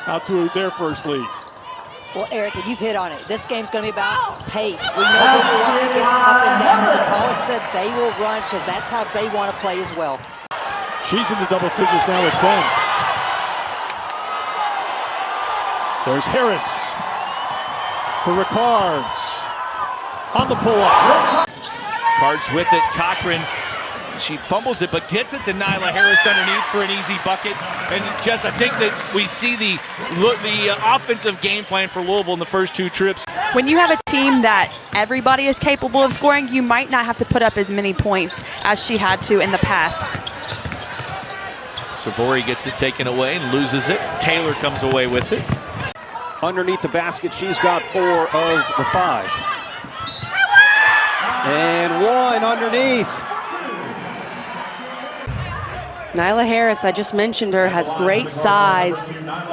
out to their first lead. Well, Erica, you've hit on it. This game's going to be about pace. We know Louisville wants to get up and down, and DePaula said they will run because that's how they want to play as well. She's in the double figures now at 10. There's Harris for Ricards on the pull-up. Cards with it. Cochran, she fumbles it, but gets it to Nyla Harris underneath for an easy bucket. And just, I think that we see the offensive game plan for Louisville in the first two trips. When you have a team that everybody is capable of scoring, you might not have to put up as many points as she had to in the past. Sabori gets it taken away and loses it. Taylor comes away with it. Underneath the basket, she's got 4 of the 5. And 1 underneath. Nyla Harris, I just mentioned her, has great size,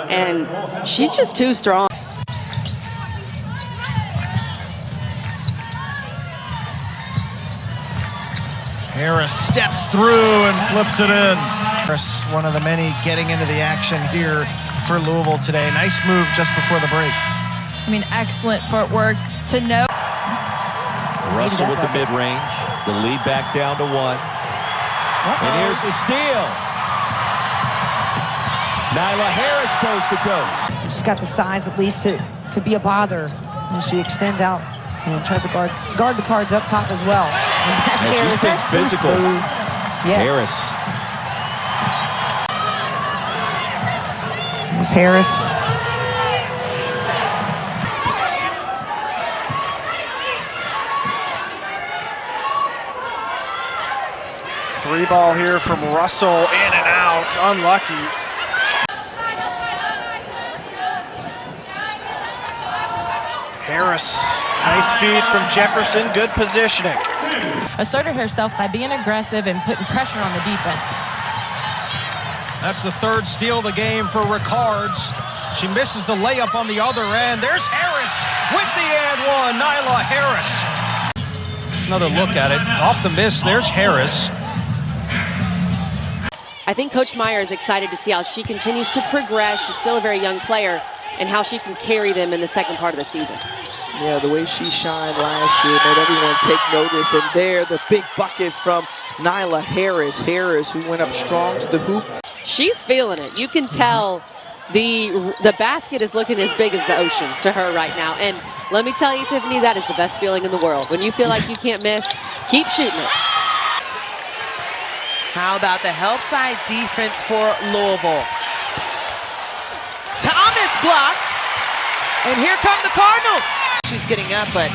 and she's just too strong. Harris steps through and flips it in. Harris, one of the many getting into the action here for Louisville today. Nice move just before the break. I mean, excellent footwork to know. Russell with the mid-range. The lead back down to 1. And here's the steal. Nyla Harris coast to coast. She's got the size at least to be a bother. And she extends out and tries to guard the cards up top as well. And that's Harris. She's been physical. Yes. Harris. There's Harris. Three ball here from Russell, in and out, unlucky. Harris, nice feed from Jefferson, good positioning. Asserted herself by being aggressive and putting pressure on the defense. That's the 3rd steal of the game for Ricards. She misses the layup on the other end. There's Harris with the and one, Nyla Harris. Another look at it, off the miss, there's Harris. I think Coach Meyer is excited to see how she continues to progress. She's still a very young player, and how she can carry them in the second part of the season. Yeah, the way she shined last year made everyone take notice. And there, the big bucket from Nyla Harris. Harris, who went up strong to the hoop. She's feeling it. You can tell the basket is looking as big as the ocean to her right now. And let me tell you, Tiffany, that is the best feeling in the world. When you feel like you can't miss, keep shooting it. How about the help side defense for Louisville? Thomas blocked, and here come the Cardinals. She's getting up, but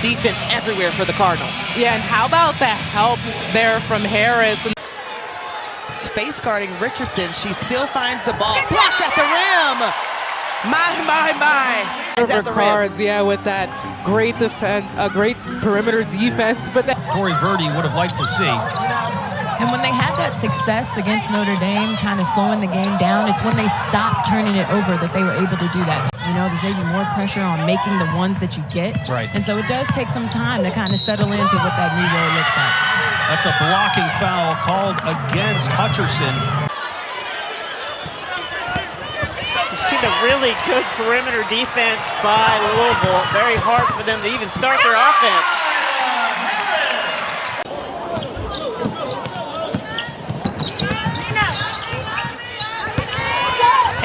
defense everywhere for the Cardinals. Yeah, and how about the help there from Harris? Space guarding Richardson. She still finds the ball. Blocked at the rim. My. Is at the Cards, yeah, with that great defense, a great perimeter defense. But Corey Verdi would have liked to see. And when they had that success against Notre Dame, kind of slowing the game down, it's when they stopped turning it over that they were able to do that. You know, there's maybe more pressure on making the ones that you get. Right. And so it does take some time to kind of settle into what that new role looks like. That's a blocking foul called against Hutcherson. We've seen a really good perimeter defense by Louisville. Very hard for them to even start their offense.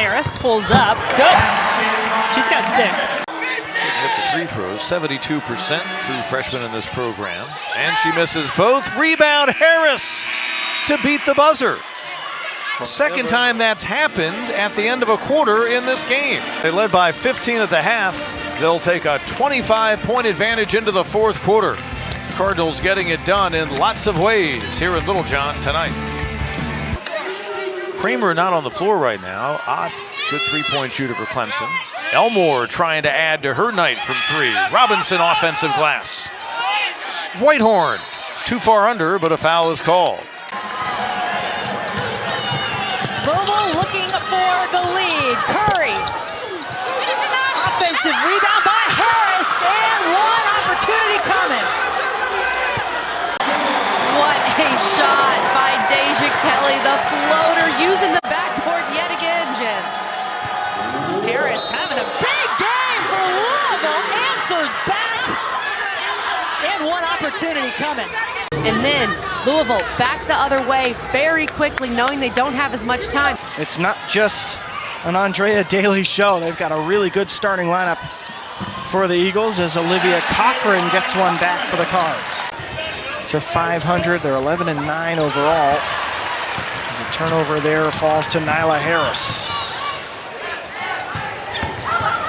Harris pulls up. Good. She's got 6. With the free throws, 72% true freshman in this program. And she misses both. Rebound Harris to beat the buzzer. Second time that's happened at the end of a quarter in this game. They led by 15 at the half. They'll take a 25-point advantage into the fourth quarter. Cardinals getting it done in lots of ways here in Littlejohn tonight. Kramer not on the floor right now. Odd, good three-point shooter for Clemson. Elmore trying to add to her night from 3. Robinson offensive glass. Whitehorn too far under, but a foul is called. Louisville looking for the lead. Curry. Offensive rebound by Harris, and one opportunity coming. What a shot by Deja Kelly, the floater, using the backboard yet again, Jen. having a big game for Louisville. Answers back. And one opportunity coming. And then Louisville back the other way very quickly, knowing they don't have as much time. It's not just an Andrea Daly show. They've got a really good starting lineup for the Eagles as Olivia Cochran gets one back for the Cards. To 500, they're 11-9 overall. As a turnover there falls to Nyla Harris.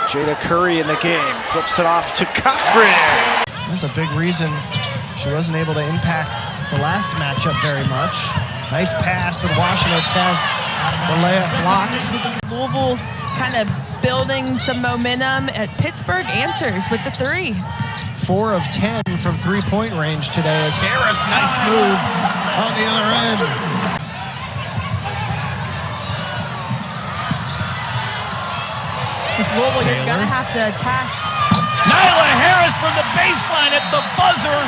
Jada Curry in the game, flips it off to Cochran. That's a big reason she wasn't able to impact the last matchup very much. Nice pass, but Washington has the layup blocked. Louisville's kind of building some momentum at Pittsburgh. Answers with the three. 4 of 10 from three-point range today as Harris, nice move on the other end. With Louisville, you're going to have to attack. Nyla Harris from the baseline at the buzzer.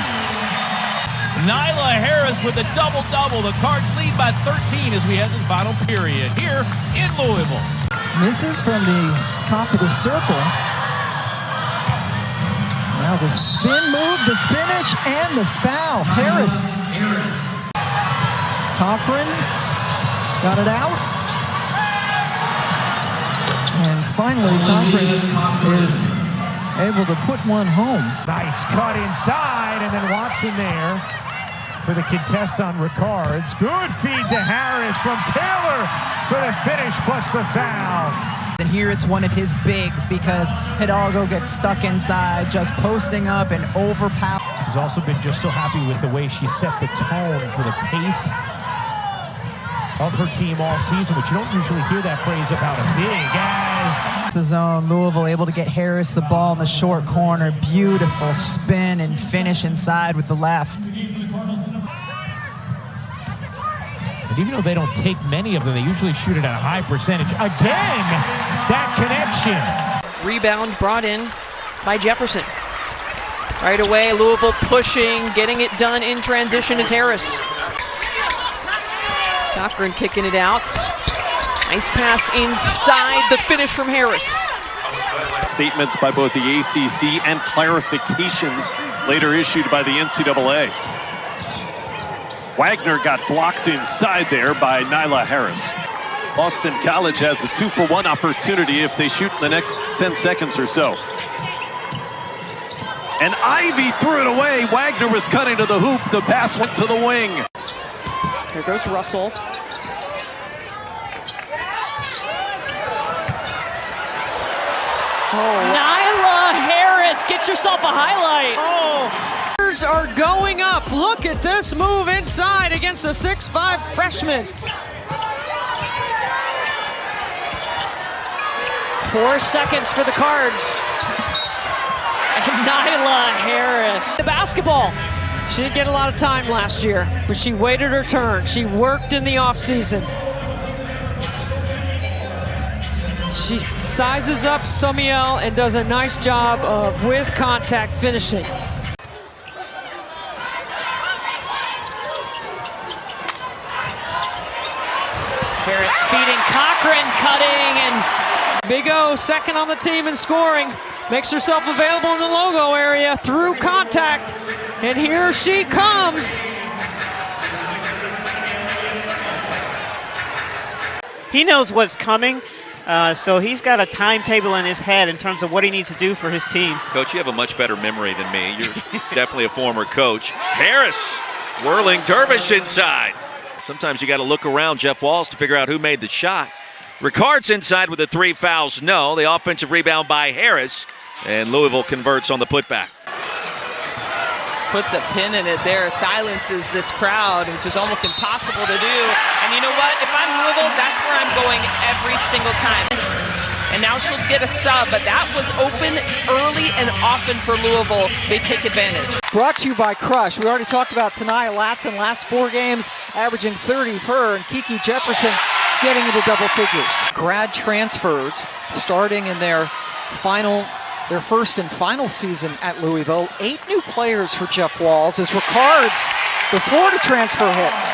Nyla Harris with a double-double. The Cards lead by 13 as we head to the final period here in Louisville. Misses from the top of the circle. Now the spin move, the finish, and the foul. Harris. Cochran got it out. And finally, Cochran is able to put one home. Nice cut inside, and then Watson there for the contest on Ricards. Good feed to Harris from Taylor for the finish plus the foul. And here it's one of his bigs because Hidalgo gets stuck inside, just posting up and overpower. He's also been just so happy with the way she set the tone for the pace of her team all season, which you don't usually hear that phrase about a big as the zone. Louisville able to get Harris the ball in the short corner. Beautiful spin and finish inside with the left. And even though they don't take many of them, they usually shoot it at a high percentage. Again, that connection. Rebound brought in by Jefferson. Right away, Louisville pushing, getting it done in transition is Harris. Cochran kicking it out. Nice pass inside, the finish from Harris. Statements by both the ACC and clarifications later issued by the NCAA. Wagner got blocked inside there by Nyla Harris. Boston College has a 2-for-1 opportunity if they shoot in the next 10 seconds or so. And Ivy threw it away. Wagner was cutting to the hoop. The pass went to the wing. Here goes Russell. Nyla Harris, get yourself a highlight. Are going up. Look at this move inside against a 6'5" freshman. 4 seconds for the Cards. And Nyla Harris. The basketball. She didn't get a lot of time last year, but she waited her turn. She worked in the offseason. She sizes up Somiel and does a nice job of with contact finishing. Harris feeding Cochran, cutting, and Big O second on the team in scoring. Makes herself available in the logo area through contact. And here she comes. He knows what's coming, so he's got a timetable in his head in terms of what he needs to do for his team. Coach, you have a much better memory than me. You're definitely a former coach. Harris whirling Dervish inside. Sometimes you got to look around Jeff Walls to figure out who made the shot. Ricards inside with the 3 fouls. No, the offensive rebound by Harris, and Louisville converts on the putback. Puts a pin in it there, silences this crowd, which is almost impossible to do. And you know what? If I'm Louisville, that's where I'm going every single time. And now she'll get a sub, but that was open early and often for Louisville. They take advantage. Brought to you by Crush. We already talked about Tania Latson last 4 games, averaging 30 per, and Kiki Jefferson getting into double figures. Grad transfers starting in their first and final season at Louisville. 8 new players for Jeff Walls as Ricards, the Florida transfer, hits.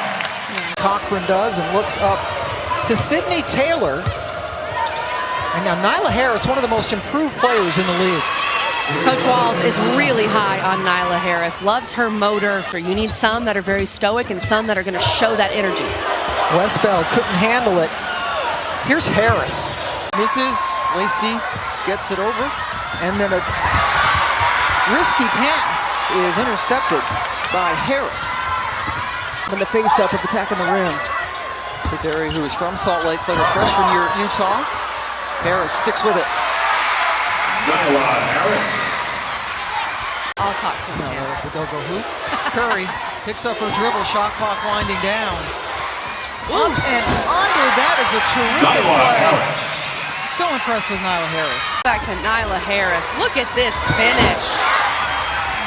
Cochran does and looks up to Sydney Taylor. And now Nyla Harris, one of the most improved players in the league. Coach Walls is really high on Nyla Harris. Loves her motor. You need some that are very stoic and some that are going to show that energy. Westbell couldn't handle it. Here's Harris. Misses. Lacey gets it over. And then a risky pass is intercepted by Harris. And the face-up of attacking the rim. Sederi, who is from Salt Lake, played a freshman year at Utah. Harris sticks with it. Nyla Harris. I'll talk to him. The go-go hoop. Curry picks up her dribble, shot clock winding down. Up and under, that is a terrific play. So impressed with Nyla Harris. Back to Nyla Harris. Look at this finish.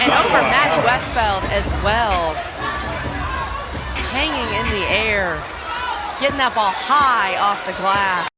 And over Matt Westfeld as well. Hanging in the air. Getting that ball high off the glass.